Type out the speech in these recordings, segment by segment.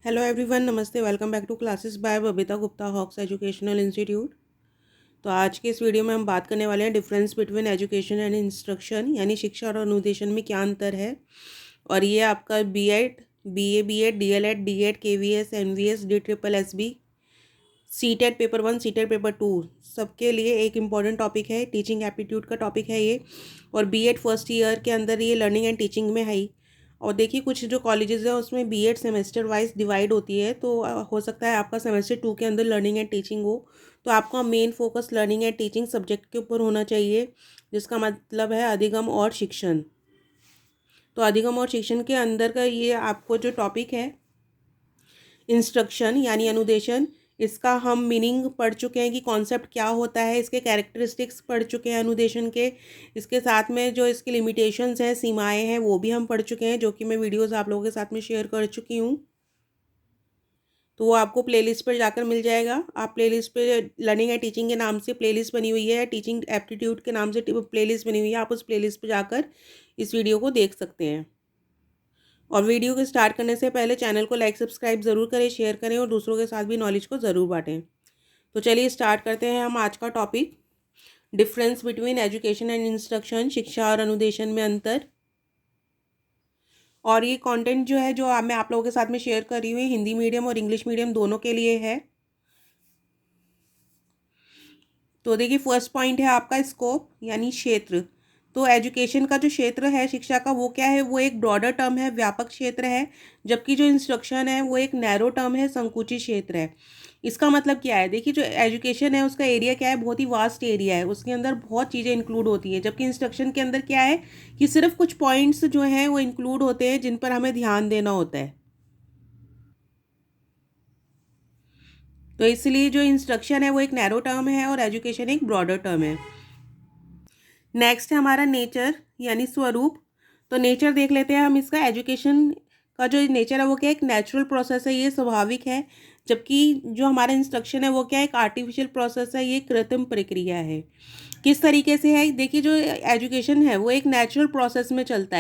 Hello everyone, नमस्ते। Welcome back to classes by Babita Gupta Hawks educational institute. तो आज के इस वीडियो में हम बात करने वाले हैं difference between education and instruction, यानी शिक्षा और अनुदेशन में क्या अंतर है। और ये आपका BEd, BA, BEd, DElEd, DEd, KVS, MVS, DSSS, CTET paper 1, CTET paper 2 सबके लिए एक इम्पॉर्टेंट टॉपिक है। टीचिंग एप्टीट्यूड का टॉपिक है ये। और बीएड फर्स्ट ईयर के अंदर ये लर्निंग एंड टीचिंग में है ही। और देखिए, कुछ जो कॉलेजेस है उसमें बीएड सेमेस्टर वाइज डिवाइड होती है, तो हो सकता है आपका सेमेस्टर 2 के अंदर लर्निंग एंड टीचिंग हो, तो आपका main focus learning and teaching subject के ऊपर होना चाहिए, जिसका मतलब है अधिगम और शिक्षण। तो अधिगम और शिक्षण के अंदर का ये आपको जो टॉपिक है इंस्ट्रक्शन यानी अनुदेशन, इसका हम मीनिंग पढ़ चुके हैं कि कॉन्सेप्ट क्या होता है, इसके कैरेक्टरिस्टिक्स पढ़ चुके हैं अनुदेशन के। इसके साथ में जो इसकी लिमिटेशंस हैं, सीमाएं हैं, वो भी हम पढ़ चुके हैं, जो कि मैं वीडियोस आप लोगों के साथ में शेयर कर चुकी हूँ। तो वो आपको प्लेलिस्ट पर जाकर मिल जाएगा। आप प्लेलिस्ट पे लर्निंग एंड टीचिंग के नाम से प्लेलिस्ट बनी हुई है, टीचिंग एप्टीट्यूड के नाम से प्लेलिस्ट बनी हुई है, आप उस प्लेलिस्ट पर जाकर इस वीडियो को देख सकते हैं। और वीडियो को स्टार्ट करने से पहले चैनल को लाइक सब्सक्राइब ज़रूर करें, शेयर करें और दूसरों के साथ भी नॉलेज को ज़रूर बांटें। तो चलिए स्टार्ट करते हैं हम आज का topic, difference between education and instruction, शिक्षा और अनुदेशन में अंतर। और ये कंटेंट जो है, जो मैं आप लोगों के साथ में शेयर कर रही हूँ, हिंदी मीडियम और इंग्लिश मीडियम दोनों के लिए है। तो देखिए, फर्स्ट पॉइंट है आपका स्कोप यानी क्षेत्र। तो एजुकेशन का जो क्षेत्र है शिक्षा का, वो क्या है, वो एक ब्रॉडर टर्म है, व्यापक क्षेत्र है। जबकि जो इंस्ट्रक्शन है वो एक नैरो टर्म है, संकुचित क्षेत्र है। इसका मतलब क्या है, देखिए, जो एजुकेशन है उसका एरिया क्या है, बहुत ही वास्ट एरिया है, उसके अंदर बहुत चीज़ें इंक्लूड होती हैं। जबकि इंस्ट्रक्शन के अंदर क्या है कि सिर्फ कुछ पॉइंट्स जो हैं वो इंक्लूड होते हैं, जिन पर हमें ध्यान देना होता है। तो इसलिए जो इंस्ट्रक्शन है वो एक नैरो टर्म है और एजुकेशन एक ब्रॉडर टर्म है। नेक्स्ट है हमारा नेचर यानी स्वरूप। तो नेचर देख लेते हैं हम इसका। एजुकेशन का जो नेचर है वो क्या है, एक नेचुरल प्रोसेस है, ये स्वाभाविक है। जबकि जो हमारा इंस्ट्रक्शन है वो क्या है, एक आर्टिफिशियल प्रोसेस है, ये कृत्रिम प्रक्रिया है। किस तरीके से है, देखिए, जो एजुकेशन है वो एक नेचुरल प्रोसेस में चलता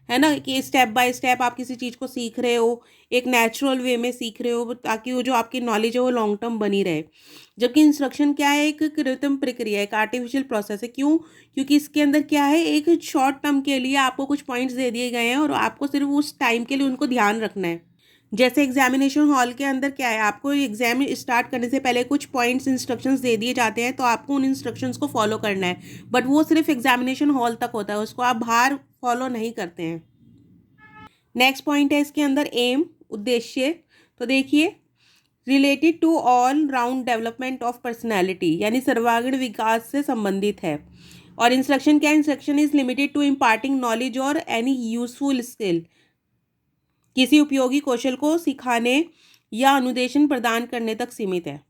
है ना, कि स्टेप बाय स्टेप आप किसी चीज़ को सीख रहे हो, एक नेचुरल वे में सीख रहे हो, ताकि वो जो आपकी नॉलेज है वो लॉन्ग टर्म बनी रहे। जबकि इंस्ट्रक्शन क्या है, एक कृत्रिम प्रक्रिया, एक आर्टिफिशियल प्रोसेस है। क्यों? क्योंकि इसके अंदर क्या है, एक शॉर्ट टर्म के लिए आपको कुछ पॉइंट्स दे दिए गए हैं और आपको सिर्फ उस टाइम के लिए उनको ध्यान रखना है। जैसे एग्जामिनेशन हॉल के अंदर क्या है, आपको एग्जाम स्टार्ट करने से पहले कुछ पॉइंट्स इंस्ट्रक्शंस दे दिए जाते हैं, तो आपको उन इंस्ट्रक्शंस को फॉलो करना है। बट वो सिर्फ एग्जामिनेशन हॉल तक होता है, उसको आप बाहर फॉलो नहीं करते हैं। नेक्स्ट पॉइंट है इसके अंदर एम, उद्देश्य। तो देखिए, related to all round development of personality, यानी सर्वांगीण विकास से संबंधित है। और इंस्ट्रक्शन क्या है, instruction is limited to imparting knowledge और एनी यूजफुल स्किल, किसी उपयोगी कौशल को सिखाने या अनुदेशन प्रदान करने तक सीमित है।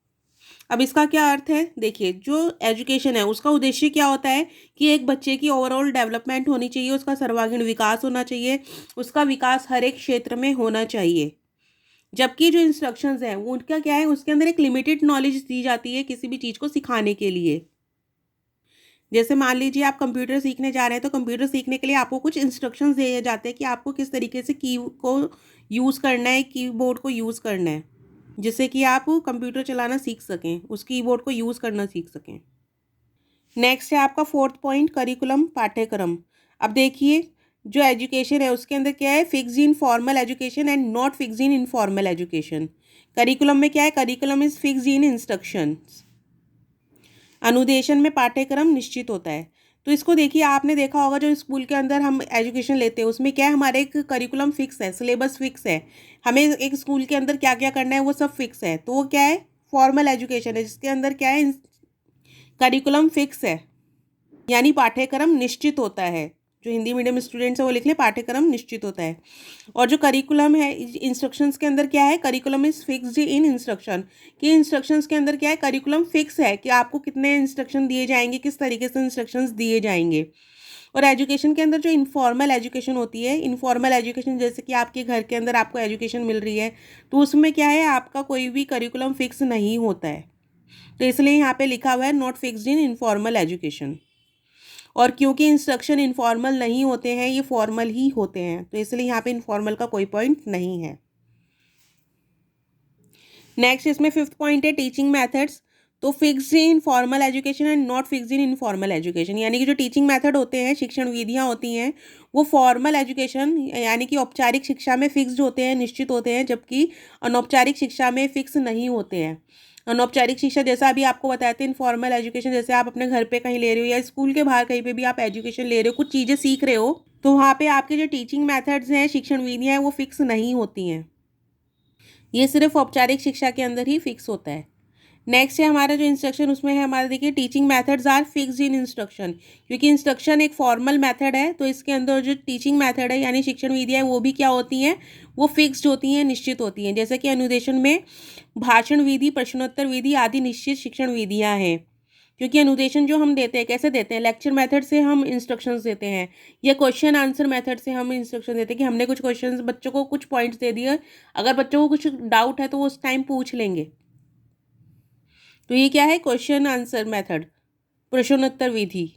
अब इसका क्या अर्थ है, देखिए, जो एजुकेशन है उसका उद्देश्य क्या होता है कि एक बच्चे की ओवरऑल डेवलपमेंट होनी चाहिए, उसका सर्वांगीण विकास होना चाहिए, उसका विकास हर एक क्षेत्र में होना चाहिए। जबकि जो इंस्ट्रक्शंस हैं वो उनका क्या है, उसके अंदर एक लिमिटेड नॉलेज दी जाती है किसी भी चीज़ को सिखाने के लिए। जैसे मान लीजिए आप कंप्यूटर सीखने जा रहे हैं, तो कंप्यूटर सीखने के लिए आपको कुछ इंस्ट्रक्शंस दिए जाते हैं कि आपको किस तरीके से की को यूज़ करना है, कीबोर्ड को यूज़ करना है, जिससे कि आप कंप्यूटर चलाना सीख सकें, उस कीबोर्ड को यूज़ करना सीख सकें। नेक्स्ट है आपका फोर्थ पॉइंट, करिकुलम, पाठ्यक्रम। अब देखिए, जो एजुकेशन है उसके अंदर क्या है, fixed in formal education and not fixed in informal education. Curriculum में क्या है, curriculum is fixed in instructions. अनुदेशन में पाठ्यक्रम निश्चित होता है। तो इसको देखिए, आपने देखा होगा जो स्कूल के अंदर हम एजुकेशन लेते हैं उसमें क्या है, हमारे एक करिकुलम फिक्स है, सिलेबस फिक्स है, हमें एक स्कूल के अंदर क्या क्या करना है वो सब फिक्स है। तो वो क्या है, फॉर्मल एजुकेशन है, जिसके अंदर क्या है, करिकुलम फिक्स है, यानी पाठ्यक्रम निश्चित होता है। जो हिंदी मीडियम स्टूडेंट्स हैं वो लिख लें, पाठ्यक्रम निश्चित होता है। और जो करिकुलम है इंस्ट्रक्शंस के अंदर क्या है, curriculum is fixed in instruction, कि इंस्ट्रक्शंस के अंदर क्या है, करिकुलम फिक्स है कि आपको कितने इंस्ट्रक्शन दिए जाएंगे, किस तरीके से इंस्ट्रक्शंस दिए जाएंगे। और एजुकेशन के अंदर जो इनफॉर्मल एजुकेशन होती है, इनफॉर्मल एजुकेशन जैसे कि आपके घर के अंदर आपको एजुकेशन मिल रही है, तो उसमें क्या है, आपका कोई भी करिकुलम फिक्स नहीं होता है। तो इसलिए यहाँ पे लिखा हुआ है not fixed in informal education. और क्योंकि इंस्ट्रक्शन इनफॉर्मल नहीं होते हैं, ये फॉर्मल ही होते हैं, तो इसलिए यहाँ पे इनफॉर्मल का कोई पॉइंट नहीं है। नेक्स्ट इसमें फिफ्थ पॉइंट है टीचिंग मेथड्स। तो fixed in formal education and not fixed in informal education, यानी कि जो टीचिंग मेथड होते हैं, शिक्षण विधियाँ होती हैं, वो फॉर्मल एजुकेशन यानी कि औपचारिक शिक्षा में फिक्स्ड होते हैं, निश्चित होते हैं, जबकि अनौपचारिक शिक्षा में फिक्स नहीं होते हैं। अनौपचारिक शिक्षा जैसा अभी आपको बताए थे, इनफॉर्मल एजुकेशन जैसे आप अपने घर पे कहीं ले रहे हो या स्कूल के बाहर कहीं पे भी आप एजुकेशन ले रहे हो, कुछ चीज़ें सीख रहे हो, तो वहाँ पे आपके जो टीचिंग मेथड्स हैं, शिक्षण विधियाँ हैं, वो फिक्स नहीं होती हैं। ये सिर्फ औपचारिक शिक्षा के अंदर ही फिक्स होता है। नेक्स्ट है हमारा जो इंस्ट्रक्शन, उसमें है हमारा देखिए teaching methods are fixed in instruction. क्योंकि इंस्ट्रक्शन एक फॉर्मल मेथड है, तो इसके अंदर जो टीचिंग मेथड है यानी शिक्षण विधियाँ है वो भी क्या होती हैं, वो फिक्स्ड होती हैं, निश्चित होती हैं। जैसे कि अनुदेशन में भाषण विधि, प्रश्नोत्तर विधि आदि निश्चित शिक्षण विधियाँ हैं। क्योंकि अनुदेशन जो हम देते हैं कैसे देते हैं, लेक्चर मेथड से हम इंस्ट्रक्शंस देते हैं, या क्वेश्चन आंसर मेथड से हम इंस्ट्रक्शन देते हैं कि हमने कुछ क्वेश्चंस बच्चों को कुछ पॉइंट्स दे दिए, अगर बच्चों को कुछ डाउट है तो वो उस टाइम पूछ लेंगे। तो ये क्या है, क्वेश्चन आंसर मेथड, प्रश्नोत्तर विधि।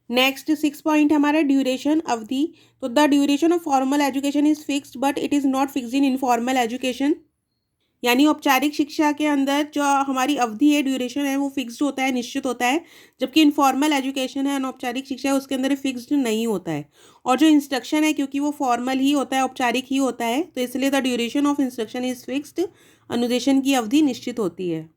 नेक्स्ट सिक्स पॉइंट हमारा ड्यूरेशन, अवधि। तो the duration of formal education is fixed but it is not fixed in informal education. यानी औपचारिक शिक्षा के अंदर जो हमारी अवधि है, ड्यूरेशन है, वो फिक्स्ड होता है, निश्चित होता है, जबकि इनफॉर्मल एजुकेशन है, अनौपचारिक शिक्षा है, उसके अंदर फिक्स्ड नहीं होता है। और जो इंस्ट्रक्शन है, क्योंकि वो फॉर्मल ही होता है, औपचारिक ही होता है, तो इसलिए the duration of instruction is fixed, अनुदेशन की अवधि निश्चित होती है।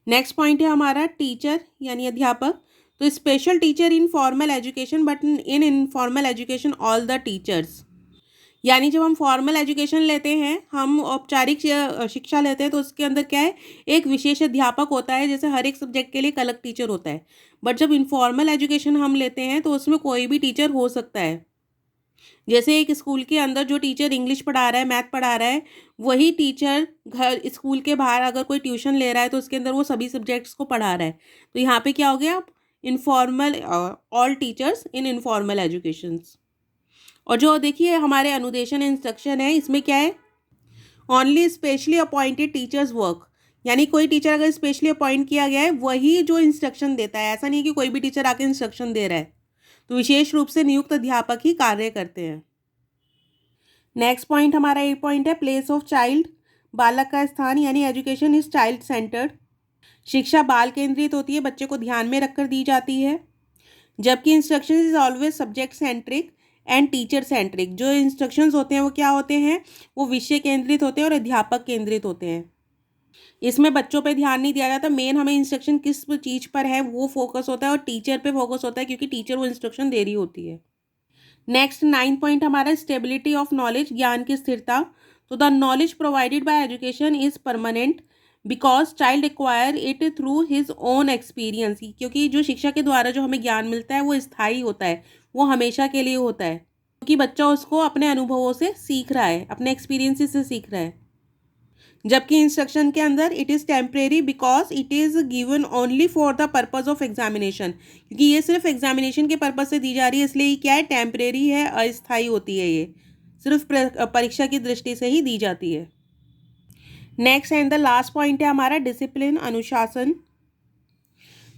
नेक्स्ट पॉइंट है हमारा टीचर यानी अध्यापक। तो special teacher in formal education but in informal education all the teachers. यानी जब हम फॉर्मल एजुकेशन लेते हैं, हम औपचारिक शिक्षा लेते हैं, तो उसके अंदर क्या है, एक विशेष अध्यापक होता है, जैसे हर एक सब्जेक्ट के लिए एक अलग टीचर होता है। बट जब इनफॉर्मल एजुकेशन हम लेते हैं तो उसमें कोई भी टीचर हो सकता है। जैसे एक स्कूल के अंदर जो टीचर इंग्लिश पढ़ा रहा है, मैथ पढ़ा रहा है, वही टीचर घर स्कूल के बाहर अगर कोई ट्यूशन ले रहा है तो उसके अंदर वो सभी सब्जेक्ट्स को पढ़ा रहा है। तो यहाँ पे क्या हो गया, informal, all teachers in informal educations. और जो देखिए हमारे अनुदेशन इंस्ट्रक्शन है, इसमें क्या है, only specially appointed teachers work. यानी कोई टीचर अगर स्पेशली अपॉइंट किया गया है वही जो इंस्ट्रक्शन देता है, ऐसा नहीं कि कोई भी टीचर आके इंस्ट्रक्शन दे रहा है। तो विशेष रूप से नियुक्त अध्यापक ही कार्य करते हैं। नेक्स्ट पॉइंट हमारा ये पॉइंट है प्लेस ऑफ चाइल्ड, बालक का स्थान, यानी एजुकेशन इज चाइल्ड सेंटर्ड। शिक्षा बाल केंद्रित होती है, बच्चे को ध्यान में रखकर दी जाती है, जबकि instruction is always subject centric and teacher centric. जो इंस्ट्रक्शंस होते हैं वो क्या होते हैं, वो विषय केंद्रित होते हैं और अध्यापक केंद्रित होते हैं। इसमें बच्चों पे ध्यान नहीं दिया जाता, मेन हमें इंस्ट्रक्शन किस चीज़ पर है वो फोकस होता है, और टीचर पे फोकस होता है, क्योंकि टीचर वो इंस्ट्रक्शन दे रही होती है। नेक्स्ट 9 पॉइंट हमारा स्टेबिलिटी ऑफ नॉलेज, ज्ञान की स्थिरता। तो the knowledge provided by education is permanent because child acquire it through his own experience. क्योंकि जो शिक्षा के द्वारा जो हमें ज्ञान मिलता है वो स्थायी होता है, वो हमेशा के लिए होता है, क्योंकि बच्चा उसको अपने अनुभवों से सीख रहा है, अपने एक्सपीरियंसेस से सीख रहा है। जबकि इंस्ट्रक्शन के अंदर it is temporary because it is given only for the purpose of examination. क्योंकि ये सिर्फ एग्जामिनेशन के पर्पज़ से दी जा रही है, इसलिए ये क्या है, टेम्परेरी है, अस्थायी होती है, ये सिर्फ परीक्षा की दृष्टि से ही दी जाती है। Next and the last point है हमारा डिसिप्लिन, अनुशासन।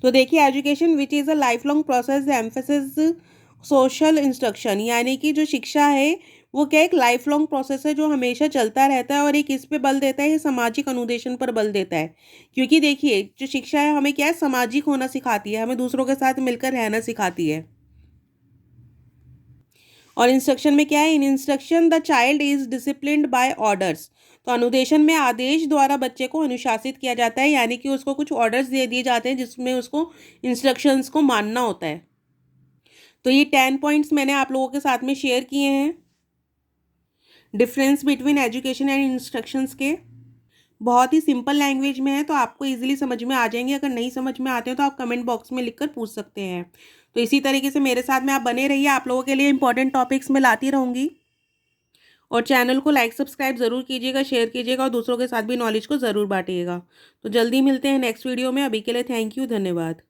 तो देखिए education which is a life long process emphasis social instruction. यानी कि जो शिक्षा है वो क्या एक लाइफ लॉन्ग प्रोसेस है जो हमेशा चलता रहता है, और एक इस पे बल देता है, ये सामाजिक अनुदेशन पर बल देता है। क्योंकि देखिए जो शिक्षा है हमें क्या है, सामाजिक होना सिखाती है, हमें दूसरों के साथ मिलकर रहना सिखाती है। और इंस्ट्रक्शन में क्या है, in instruction the child is disciplined by orders. तो अनुदेशन में आदेश द्वारा बच्चे को अनुशासित किया जाता है, यानी कि उसको कुछ ऑर्डर्स दे दिए जाते हैं जिसमें उसको इंस्ट्रक्शंस को मानना होता है। तो ये 10 पॉइंट्स मैंने आप लोगों के साथ में शेयर किए हैं difference between education and instructions के। बहुत ही सिंपल लैंग्वेज में है, तो आपको इजीली समझ में आ जाएंगे। अगर नहीं समझ में आते हैं तो आप कमेंट बॉक्स में लिखकर पूछ सकते हैं। तो इसी तरीके से मेरे साथ में आप बने रहिए, आप लोगों के लिए इंपॉर्टेंट टॉपिक्स मैं लाती रहूँगी। और चैनल को लाइक सब्सक्राइब ज़रूर कीजिएगा, शेयर कीजिएगा, और दूसरों के साथ भी नॉलेज को ज़रूर बांटिएगा। तो जल्दी मिलते हैं नेक्स्ट वीडियो में। अभी के लिए थैंक यू, धन्यवाद।